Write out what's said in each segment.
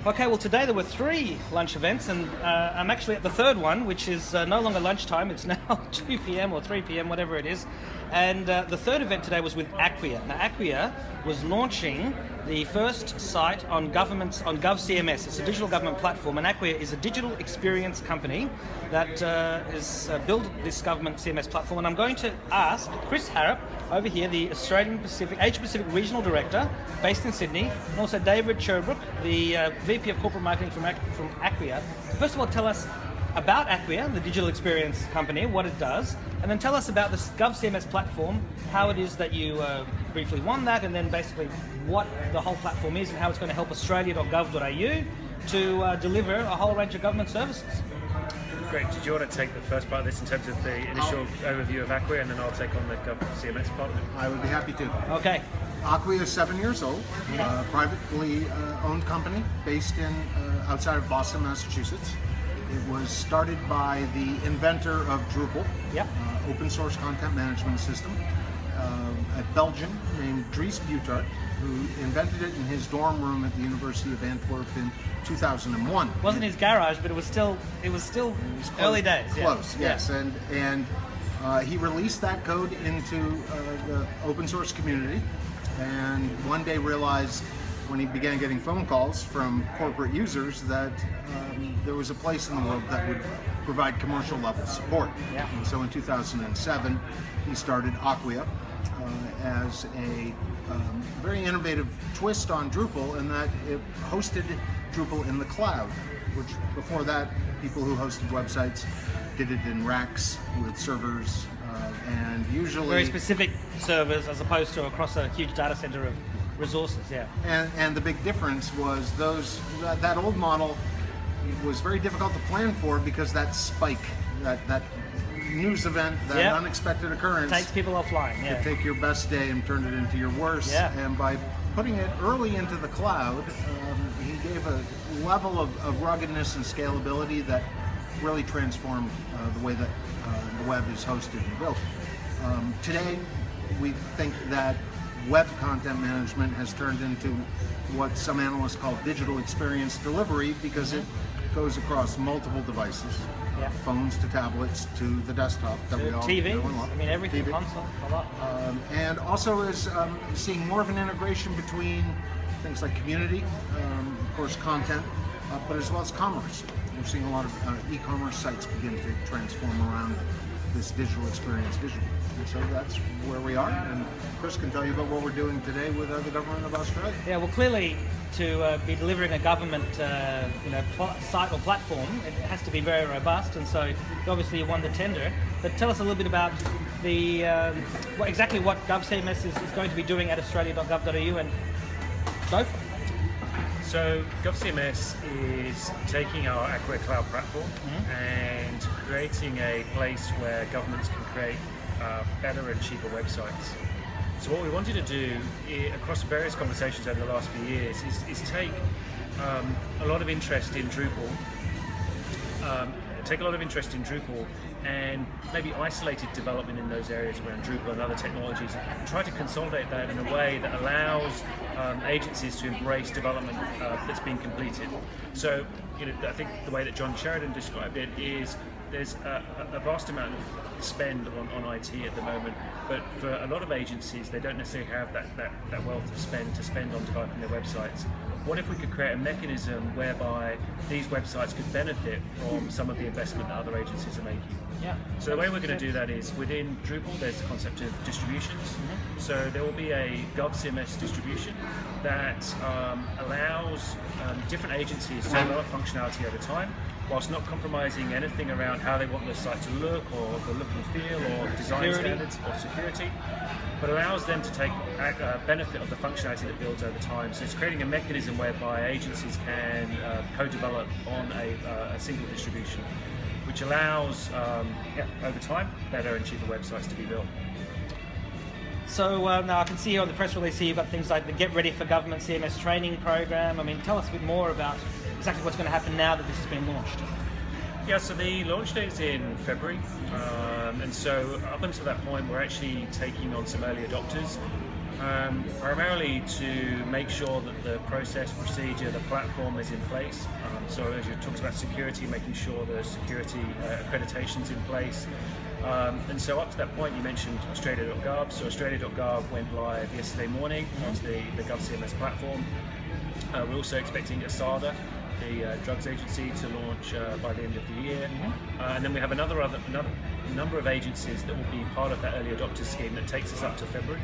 Okay, well today there were 3 lunch events, and I'm actually at the third one, which is no longer lunchtime, it's now 2 p.m. or 3 p.m, whatever it is. And the third event today was with Acquia. Now Acquia was launching the first site on govCMS. It's a digital government platform, and Acquia is a digital experience company that has built this government CMS platform. And I'm going to ask Chris Harrop over here, the Asia Pacific Regional Director based in Sydney, and also David Churbuck, the VP of Corporate Marketing from Acquia. First of all, tell us about Acquia, the digital experience company, what it does, and then tell us about this govCMS platform, how it is that you briefly won that, and then basically what the whole platform is and how it's going to help Australia.gov.au to deliver a whole range of government services. Great. Did you want to take the first part of this in terms of the initial overview of Acquia, and then I'll take on the govCMS part of it? I would be happy to. Okay. Acquia is 7 years old, privately owned company based in outside of Boston, Massachusetts. It was started by the inventor of Drupal, open source content management system, a Belgian named Dries Buytaert, who invented it in his dorm room at the University of Antwerp in 2001. It wasn't his garage, but it was still early days. Close, yes. And he released that code into the open source community, and one day realized when he began getting phone calls from corporate users that there was a place in the world that would provide commercial level support. And so in 2007, he started Acquia as a very innovative twist on Drupal, in that it hosted Drupal in the cloud, which before that, people who hosted websites did it in racks with servers, and usually very specific servers as opposed to across a huge data center of resources. And the big difference was that old model was very difficult to plan for, because that spike, that news event, that unexpected occurrence takes people offline. Could take your best day and turn it into your worst. And by putting it early into the cloud, he gave a level of ruggedness and scalability that really transformed the way that the web is hosted and built. Today, we think that web content management has turned into what some analysts call digital experience delivery, because it goes across multiple devices, phones to tablets to the desktop that we all TV, know and love. I mean everything, console, a lot. And also is seeing more of an integration between things like community, of course content, but as well as commerce. We're seeing a lot of e-commerce sites begin to transform around this digital experience vision. And so that's where we are, and Chris can tell you about what we're doing today with the government of Australia. Yeah, well clearly to be delivering a government site or platform, it has to be very robust, and so obviously you won the tender. But tell us a little bit about the exactly what govCMS is going to be doing at Australia.gov.au, and go for it. So govCMS is taking our Acquia cloud platform and creating a place where governments can create better and cheaper websites. So what we wanted to do across various conversations over the last few years is take a lot of interest in Drupal, and maybe isolated development in those areas around Drupal and other technologies, and try to consolidate that in a way that allows agencies to embrace development that's been completed. So, I think the way that John Sheridan described it is there's a vast amount of spend on IT at the moment, but for a lot of agencies, they don't necessarily have that wealth of spend to spend on developing their websites. What if we could create a mechanism whereby these websites could benefit from some of the investment that other agencies are making? So the way we're going to do that is within Drupal, there's the concept of distributions. So there will be a govCMS distribution that allows different agencies to develop functionality over time, whilst not compromising anything around how they want the site to look, or the look and feel, or design standards, or security, but allows them to take benefit of the functionality that builds over time. So it's creating a mechanism whereby agencies can co-develop on a single distribution, which allows, over time, better and cheaper websites to be built. So now I can see here on the press release here you've got things like the Get Ready for Government CMS training program. I mean, tell us a bit more about exactly what's going to happen now that this has been launched. Yeah, so the launch date is in February, and so up until that point we're actually taking on some early adopters. Primarily to make sure that the process, procedure, the platform is in place. So as you talked about security, making sure the security accreditation's in place. And so up to that point, you mentioned Australia.gov. So Australia.gov went live yesterday morning onto the govCMS platform. We're also expecting ASADA, the drugs agency, to launch by the end of the year. And then we have another number of agencies that will be part of that early adopter scheme that takes us up to February.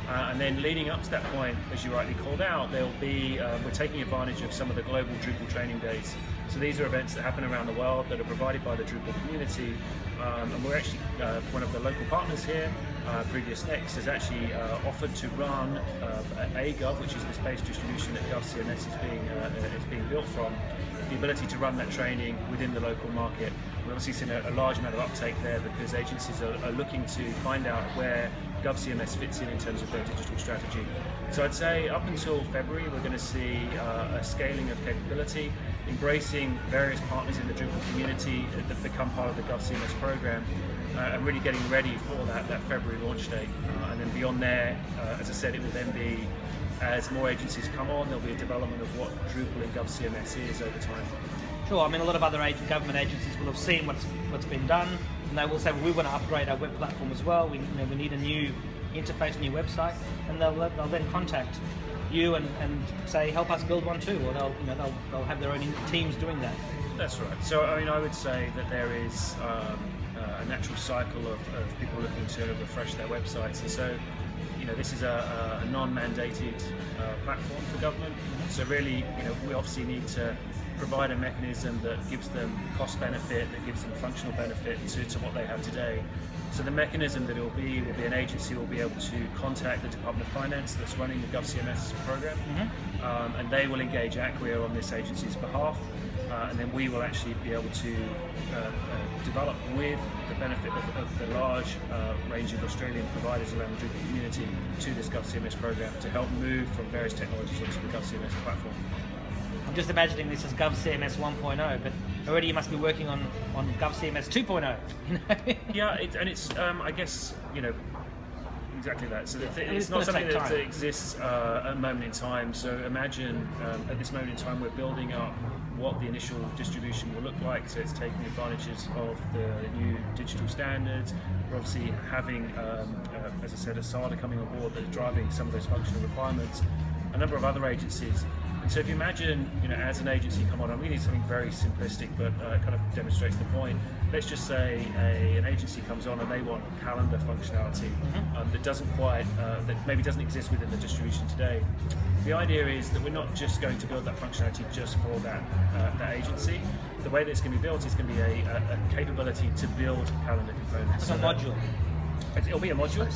And then leading up to that point, as you rightly called out, there'll be we're taking advantage of some of the global Drupal training days. So these are events that happen around the world that are provided by the Drupal community, and we're actually one of the local partners here. Previous Next has actually offered to run AGov, which is the space distribution that govCMS is being built from, the ability to run that training within the local market. We've obviously seen a large amount of uptake there because agencies are looking to find out where govCMS fits in terms of their digital strategy. So I'd say up until February we're going to see a scaling of capability, embracing various partners in the Drupal community that become part of the govCMS program, and really getting ready for that February launch date. And then beyond there, as I said, it will then be, as more agencies come on, there'll be a development of what Drupal and govCMS is over time. Sure, I mean, a lot of other government agencies will have seen what's been done, and they will say, well, we want to upgrade our web platform as well. We need a new interface, a new website, and they'll then contact you and say, help us build one too, or they'll have their own teams doing that. That's right. So I mean, I would say that there is a natural cycle of people looking to refresh their websites, and so this is a non-mandated platform for government. So really, we obviously need to provide a mechanism that gives them cost benefit, that gives them functional benefit to what they have today. So the mechanism that it will be an agency will be able to contact the Department of Finance that's running the govCMS program, and they will engage Acquia on this agency's behalf, and then we will actually be able to develop with the benefit of the large range of Australian providers around the Drupal community to this govCMS program to help move from various technologies onto the govCMS platform. I'm just imagining this as govCMS 1.0, but already you must be working on govCMS 2.0. Yeah, it's I guess exactly that. So it's not something that exists at a moment in time. So imagine at this moment in time we're building up what the initial distribution will look like. So it's taking advantages of the new digital standards. We're obviously having, as I said, ASADA coming on board that is driving some of those functional requirements. A number of other agencies. And so if you imagine, as an agency come on, I'm really something very simplistic, but kind of demonstrates the point. Let's just say an agency comes on and they want calendar functionality that that maybe doesn't exist within the distribution today. The idea is that we're not just going to build that functionality just for that agency. The way that it's going to be built is going to be a capability to build calendar components. It's a module. It'll be a module,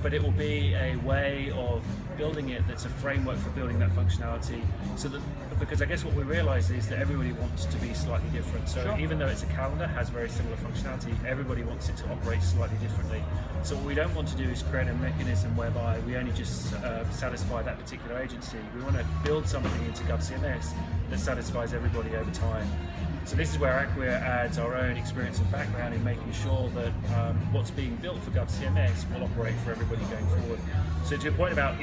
but it will be a way of building it that's a framework for building that functionality. So that, because I guess what we realise is that everybody wants to be slightly different. So even though it's a calendar, has very similar functionality, everybody wants it to operate slightly differently. So what we don't want to do is create a mechanism whereby we only just satisfy that particular agency. We want to build something into govCMS that satisfies everybody over time. So this is where Acquia adds our own experience and background in making sure that what's being built for govCMS will operate for everybody going forward. So to your point about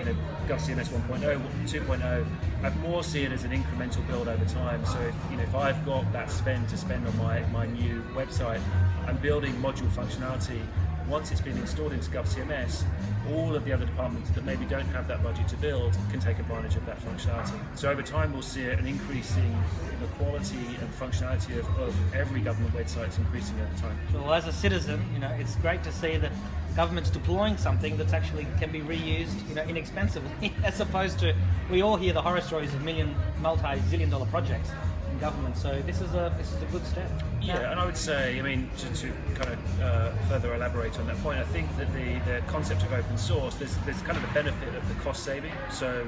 govCMS 1.0, 2.0, I'd more see it as an incremental build over time. So if I've got that spend to spend on my new website, I'm building module functionality. Once it's been installed into govCMS, all of the other departments that maybe don't have that budget to build can take advantage of that functionality. So over time we'll see an increasing the quality and functionality of every government website increasing over time. Well, as a citizen, it's great to see that government's deploying something that actually can be reused, inexpensively, as opposed to, we all hear the horror stories of multi-zillion dollar projects in government. So this is a good step. Yeah, and I would say, to kind of further elaborate on that point, I think that the concept of open source, there's kind of the benefit of the cost saving. So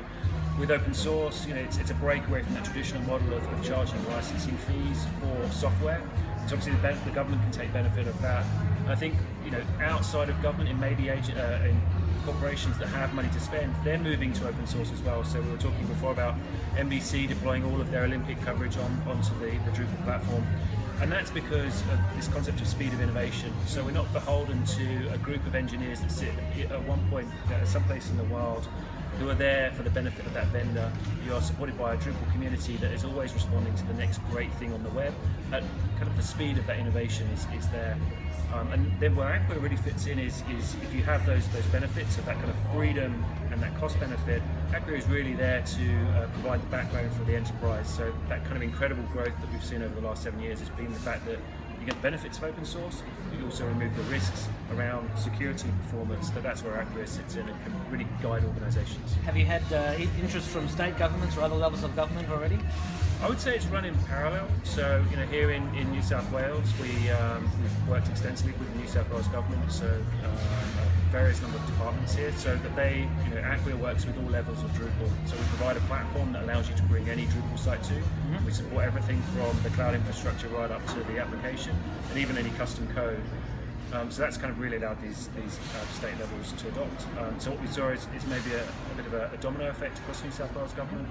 with open source, it's a break away from that traditional model of charging licensing fees for software. So obviously the government can take benefit of that. And I think outside of government, it may be in corporations that have money to spend, they're moving to open source as well. So we were talking before about NBC deploying all of their Olympic coverage onto the Drupal platform. And that's because of this concept of speed of innovation. So we're not beholden to a group of engineers that sit at one point someplace in the world who are there for the benefit of that vendor. You are supported by a Drupal community that is always responding to the next great thing on the web. At kind of the speed of that innovation is there. And then where Acquia really fits in is if you have those benefits of that kind of freedom and that cost benefit, Acquia is really there to provide the backbone for the enterprise. So that kind of incredible growth that we've seen over the last 7 years has been the fact that you get the benefits of open source, but you also remove the risks around security and performance. That's where Acquia sits in and can really guide organisations. Have you had interest from state governments or other levels of government already? I would say it's run in parallel. So, here in New South Wales, we've worked extensively with the New South Wales government, so various number of departments here, so that Acquia works with all levels of Drupal. So we provide a platform that allows you to bring any Drupal site to. Mm-hmm. We support everything from the cloud infrastructure right up to the application, and even any custom code. So that's kind of really allowed these state levels to adopt. So what we saw is maybe a bit of a domino effect across New South Wales government.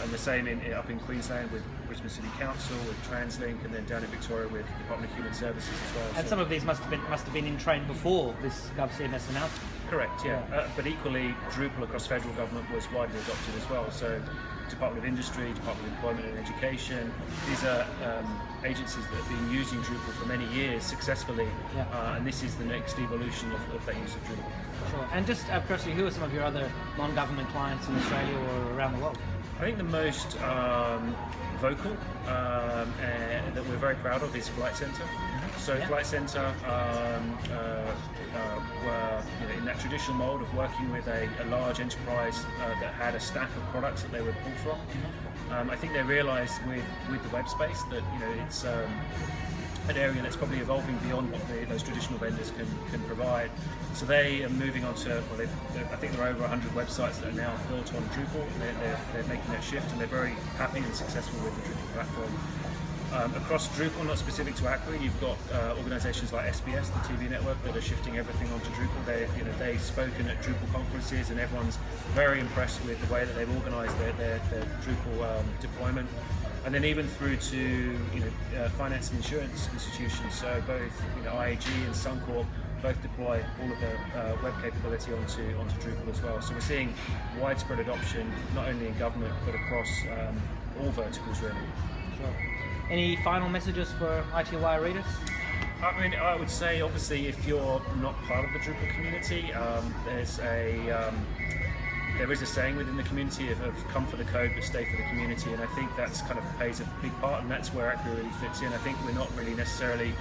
And the same up in Queensland with Brisbane City Council, with TransLink, and then down in Victoria with the Department of Human Services as well. And some of these must have been in train before this govCMS announcement. Correct, yeah. But equally, Drupal across federal government was widely adopted as well. So Department of Industry, Department of Employment and Education, these are agencies that have been using Drupal for many years successfully, and this is the next evolution of that use of Drupal. Sure. And just out of curiosity, who are some of your other non-government clients in Australia or around the world? I think the most vocal and that we're very proud of is Flight Centre. So Flight Centre were in that traditional mold of working with a large enterprise that had a stack of products that they would pull from. I think they realised with the web space that it's an area that's probably evolving beyond what those traditional vendors can provide. So they are moving on to, I think there are over 100 websites that are now built on Drupal. They're making that shift, and they're very happy and successful with the Drupal platform. Across Drupal, not specific to Acquia, you've got organisations like SBS, the TV network, that are shifting everything onto Drupal. They've spoken at Drupal conferences, and everyone's very impressed with the way that they've organised their Drupal deployment. And then even through to finance and insurance institutions, so both IAG and Suncorp both deploy all of their web capability onto Drupal as well. So we're seeing widespread adoption, not only in government but across all verticals really. Sure. Any final messages for IT Wire readers? I would say, obviously, if you're not part of the Drupal community, there is a saying within the community of come for the code but stay for the community, and I think that's kind of plays a big part, and that's where Acquia really fits in. I think we're not really necessarily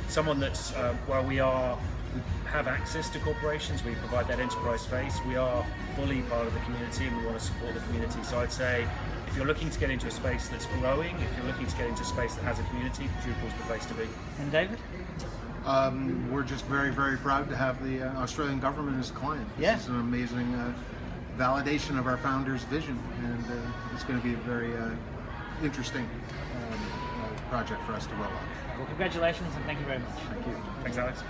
someone that's, while we have access to corporations, we provide that enterprise face, we are fully part of the community and we want to support the community. So I'd say if you're looking to get into a space that's growing, if you're looking to get into a space that has a community, Drupal's the place to be. And David? We're just very, very proud to have the Australian government as a client. This is an amazing validation of our founder's vision, and it's going to be a very interesting project for us to roll out. Well, congratulations and thank you very much. Thank you. Thanks, Alex.